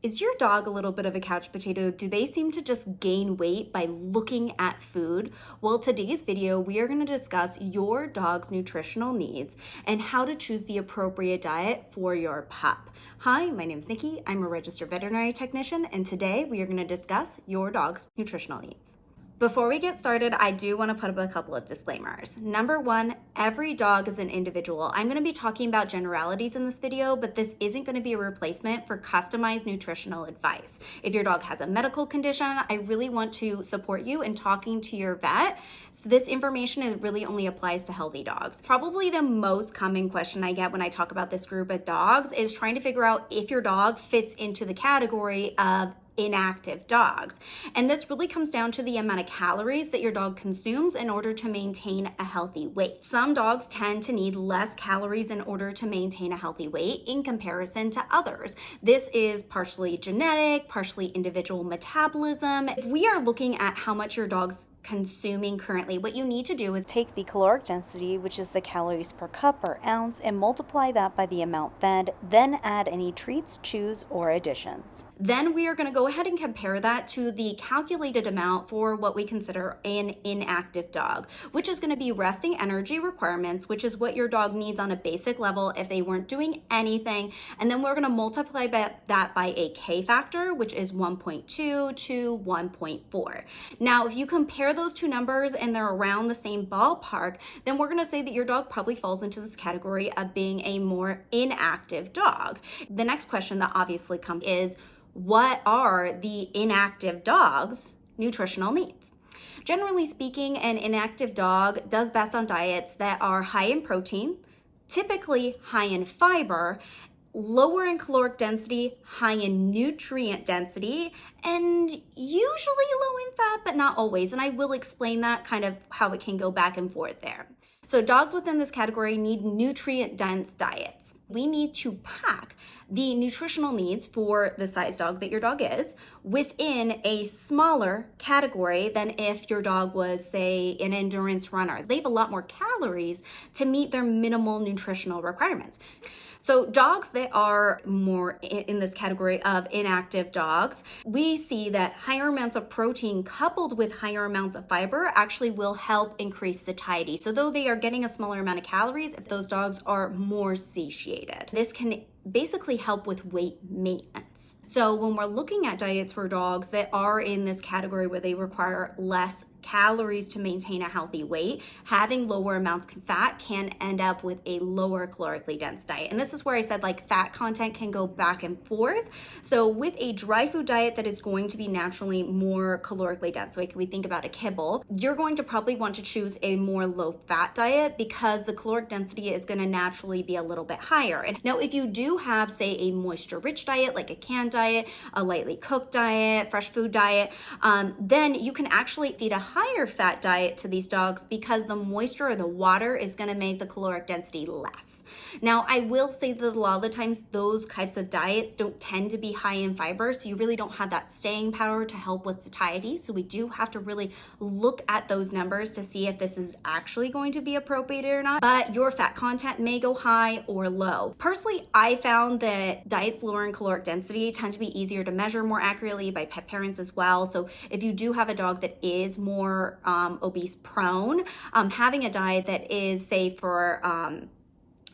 Is your dog a little bit of a couch potato? Do they seem to just gain weight by looking at food? Well, today's video, we are going to discuss your dog's nutritional needs and how to choose the appropriate diet for your pup. Hi, my name is Nikki. I'm a registered veterinary technician, and today we are going to discuss your dog's nutritional needs. Before we get started, I do want to put up a couple of disclaimers. Number one, every dog is an individual. I'm going to be talking about generalities in this video, but this isn't going to be a replacement for customized nutritional advice. If your dog has a medical condition, I really want to support you in talking to your vet. So this information really only applies to healthy dogs. Probably the most common question I get when I talk about this group of dogs is trying to figure out if your dog fits into the category of inactive dogs. And this really comes down to the amount of calories that your dog consumes in order to maintain a healthy weight. Some dogs tend to need less calories in order to maintain a healthy weight in comparison to others. This is partially genetic, partially individual metabolism. If we are looking at how much your dog's consuming currently, what you need to do is take the caloric density, which is the calories per cup or ounce, and multiply that by the amount fed, then add any treats, chews, or additions. Then we are going to go ahead and compare that to the calculated amount for what we consider an inactive dog, which is going to be resting energy requirements, which is what your dog needs on a basic level if they weren't doing anything. And then we're going to multiply that by a K factor, which is 1.2 to 1.4. Now, if you compare those two numbers and they're around the same ballpark, then we're going to say that your dog probably falls into this category of being a more inactive dog. The next question that obviously comes is, what are the inactive dog's nutritional needs? Generally speaking, an inactive dog does best on diets that are high in protein, typically high in fiber, lower in caloric density, high in nutrient density, and usually low in fat, but not always. And I will explain that kind of how it can go back and forth there. So dogs within this category need nutrient-dense diets. We need to pack the nutritional needs for the size dog that your dog is within a smaller category than if your dog was, say, an endurance runner. They have a lot more calories to meet their minimal nutritional requirements. So dogs that are more in this category of inactive dogs, we see that higher amounts of protein coupled with higher amounts of fiber actually will help increase satiety. So though they are getting a smaller amount of calories, if those dogs are more satiated, this can basically help with weight maintenance. So when we're looking at diets for dogs that are in this category where they require less calories to maintain a healthy weight, having lower amounts of fat can end up with a lower calorically dense diet. And this is where I said like fat content can go back and forth. So with a dry food diet that is going to be naturally more calorically dense, like we think about a kibble, you're going to probably want to choose a more low fat diet because the caloric density is going to naturally be a little bit higher. And now if you do have, say, a moisture rich diet, like a canned diet, a lightly cooked diet, fresh food diet, then you can actually feed a higher fat diet to these dogs because the moisture or the water is going to make the caloric density less. Now, I will say that a lot of the times those types of diets don't tend to be high in fiber, so you really don't have that staying power to help with satiety. So we do have to really look at those numbers to see if this is actually going to be appropriate or not, but your fat content may go high or low. Personally, I found that diets lower in caloric density tend to be easier to measure more accurately by pet parents as well. So if you do have a dog that is more obese prone, having a diet that is, say, for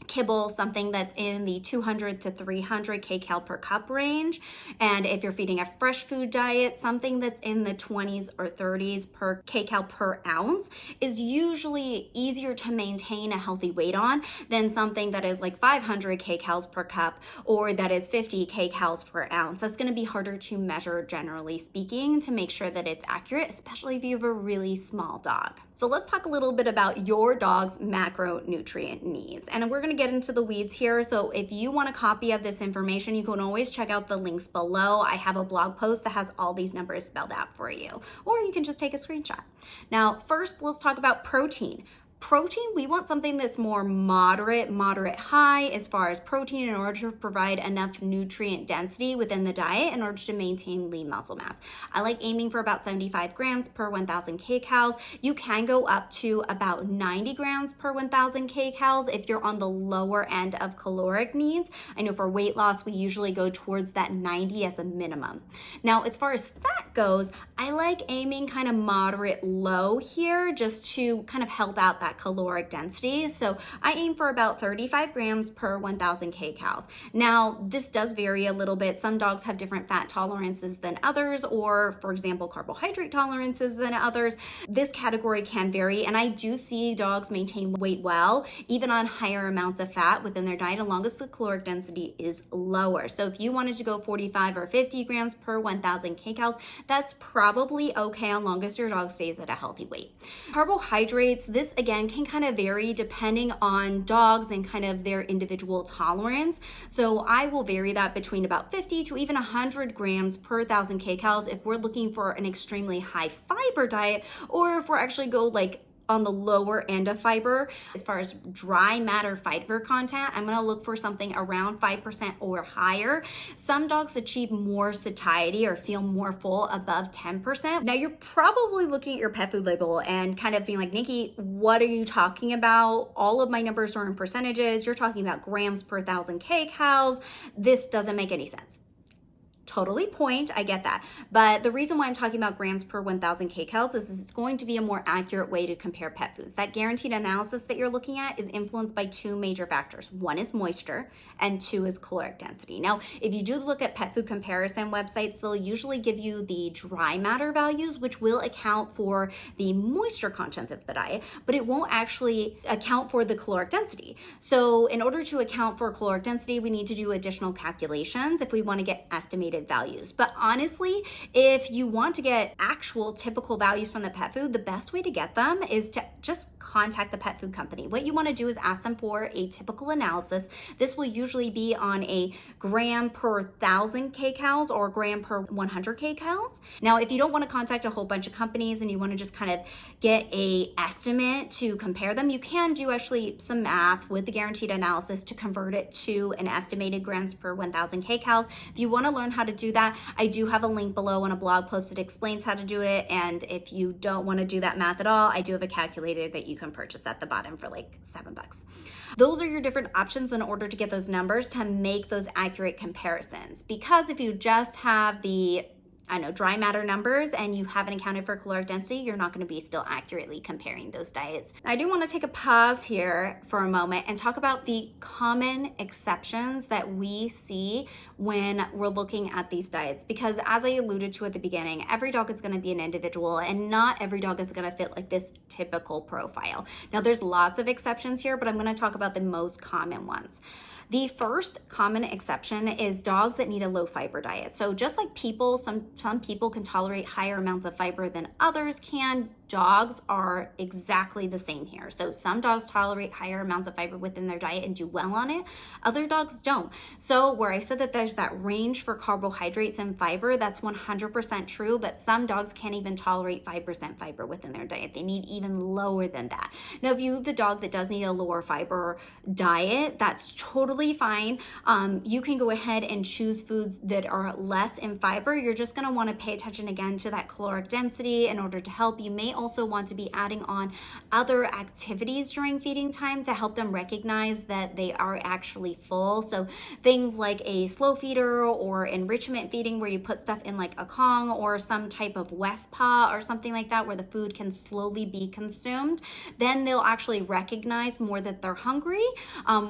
kibble, something that's in the 200 to 300 kcal per cup range. And if you're feeding a fresh food diet, something that's in the 20s or 30s per kcal per ounce is usually easier to maintain a healthy weight on than something that is like 500 kcals per cup or that is 50 kcals per ounce. That's going to be harder to measure, generally speaking, to make sure that it's accurate, especially if you have a really small dog. So let's talk a little bit about your dog's macronutrient needs. And we're going to get into the weeds here. So if you want a copy of this information, you can always check out the links below. I have a blog post that has all these numbers spelled out for you, or you can just take a screenshot. Now, first, let's talk about protein. Protein, we want something that's more moderate high as far as protein in order to provide enough nutrient density within the diet in order to maintain lean muscle mass. I like aiming for about 75 grams per 1,000 kcal. You can go up to about 90 grams per 1,000 kcal if you're on the lower end of caloric needs. I know for weight loss, we usually go towards that 90 as a minimum. Now, as far as fat goes, I like aiming kind of moderate low here just to kind of help out that caloric density. So I aim for about 35 grams per 1,000 kcal. Now, this does vary a little bit. Some dogs have different fat tolerances than others, or for example, carbohydrate tolerances than others. This category can vary, and I do see dogs maintain weight well, even on higher amounts of fat within their diet, as long as the caloric density is lower. So if you wanted to go 45 or 50 grams per 1,000 kcal, that's probably okay, as long as your dog stays at a healthy weight. Carbohydrates, this again can kind of vary depending on dogs and kind of their individual tolerance. So I will vary that between about 50 to even 100 grams per 1,000 kcal if we're looking for an extremely high fiber diet, or if we're actually go like on the lower end of fiber. As far as dry matter fiber content, I'm going to look for something around 5% or higher. Some dogs achieve more satiety or feel more full above 10%. Now, you're probably looking at your pet food label and kind of being like, Nikki, what are you talking about? All of my numbers are in percentages. You're talking about grams per 1,000 kcal. This doesn't make any sense. Totally point, I get that. But the reason why I'm talking about grams per 1,000 kcal is it's going to be a more accurate way to compare pet foods. That guaranteed analysis that you're looking at is influenced by two major factors. One is moisture and two is caloric density. Now, if you do look at pet food comparison websites, they'll usually give you the dry matter values, which will account for the moisture content of the diet, but it won't actually account for the caloric density. So in order to account for caloric density, we need to do additional calculations if we want to get estimated values. But honestly, if you want to get actual typical values from the pet food, the best way to get them is to just contact the pet food company. What you want to do is ask them for a typical analysis. This will usually be on a gram per 1,000 kcal or gram per 100 kcal. Now, if you don't want to contact a whole bunch of companies and you want to just kind of get a estimate to compare them, you can do actually some math with the guaranteed analysis to convert it to an estimated grams per 1,000 kcal. If you want to learn how to do that, I do have a link below on a blog post that explains how to do it. And if you don't want to do that math at all, I do have a calculator that you can purchase at the bottom for like $7. Those are your different options in order to get those numbers to make those accurate comparisons. Because if you just have the dry matter numbers and you haven't accounted for caloric density, you're not going to be still accurately comparing those diets. I do want to take a pause here for a moment and talk about the common exceptions that we see when we're looking at these diets, because as I alluded to at the beginning, every dog is going to be an individual and not every dog is going to fit like this typical profile. Now, there's lots of exceptions here, but I'm going to talk about the most common ones. The first common exception is dogs that need a low fiber diet. So just like people, some people can tolerate higher amounts of fiber than others can. Dogs are exactly the same here. So some dogs tolerate higher amounts of fiber within their diet and do well on it. Other dogs don't. So where I said that there's that range for carbohydrates and fiber, that's 100% true, but some dogs can't even tolerate 5% fiber within their diet. They need even lower than that. Now, if you have the dog that does need a lower fiber diet, that's totally fine. You can go ahead and choose foods that are less in fiber. You're just going to want to pay attention again to that caloric density in order to help. You may also want to be adding on other activities during feeding time to help them recognize that they are actually full. So things like a slow feeder or enrichment feeding where you put stuff in like a Kong or some type of West Paw or something like that where the food can slowly be consumed, then they'll actually recognize more that they're hungry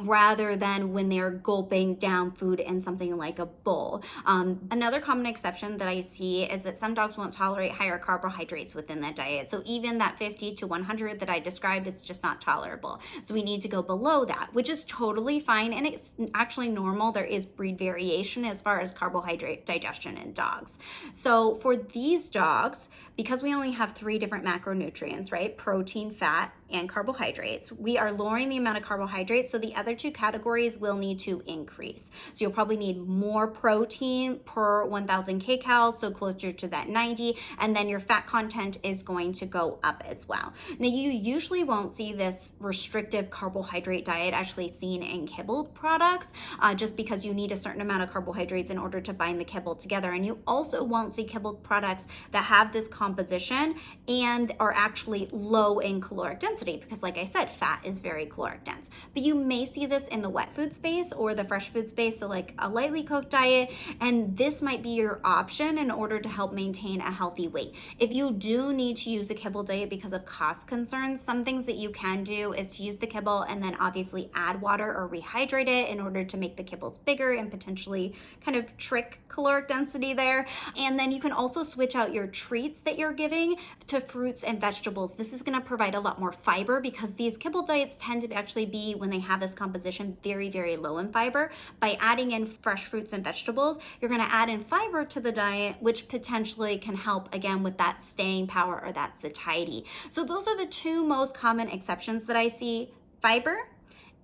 rather than when they're gulping down food in something like a bowl. Another common exception that I see is that some dogs won't tolerate higher carbohydrates within that diet. So even that 50 to 100 that I described, it's just not tolerable. So we need to go below that, which is totally fine. And it's actually normal. There is breed variation as far as carbohydrate digestion in dogs. So for these dogs, because we only have 3 different macronutrients, right? Protein, fat, and carbohydrates. We are lowering the amount of carbohydrates, so the other two categories will need to increase. So you'll probably need more protein per 1,000 kcal, so closer to that 90, and then your fat content is going to go up as well. Now, you usually won't see this restrictive carbohydrate diet actually seen in kibbled products, just because you need a certain amount of carbohydrates in order to bind the kibble together. And you also won't see kibbled products that have this composition and are actually low in caloric density, because like I said, fat is very caloric dense. But you may see this in the wet food space or the fresh food space, so like a lightly cooked diet, and this might be your option in order to help maintain a healthy weight. If you do need to use a kibble diet because of cost concerns, some things that you can do is to use the kibble and then obviously add water or rehydrate it in order to make the kibbles bigger and potentially kind of trick caloric density there. And then you can also switch out your treats that you're giving to fruits and vegetables. This is going to provide a lot more fiber, because these kibble diets tend to actually be, when they have this composition, very, very low in fiber. By adding in fresh fruits and vegetables, you're going to add in fiber to the diet, which potentially can help again with that staying power or that satiety. So those are the two most common exceptions that I see: fiber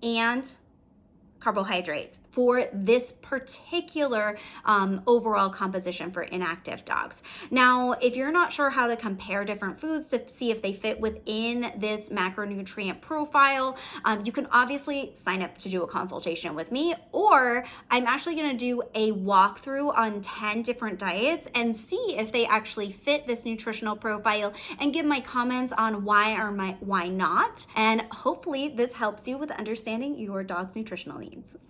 and carbohydrates for this particular overall composition for inactive dogs. Now, if you're not sure how to compare different foods to see if they fit within this macronutrient profile, you can obviously sign up to do a consultation with me, or I'm actually going to do a walkthrough on 10 different diets and see if they actually fit this nutritional profile and give my comments on why or why not. And hopefully this helps you with understanding your dog's nutritional needs.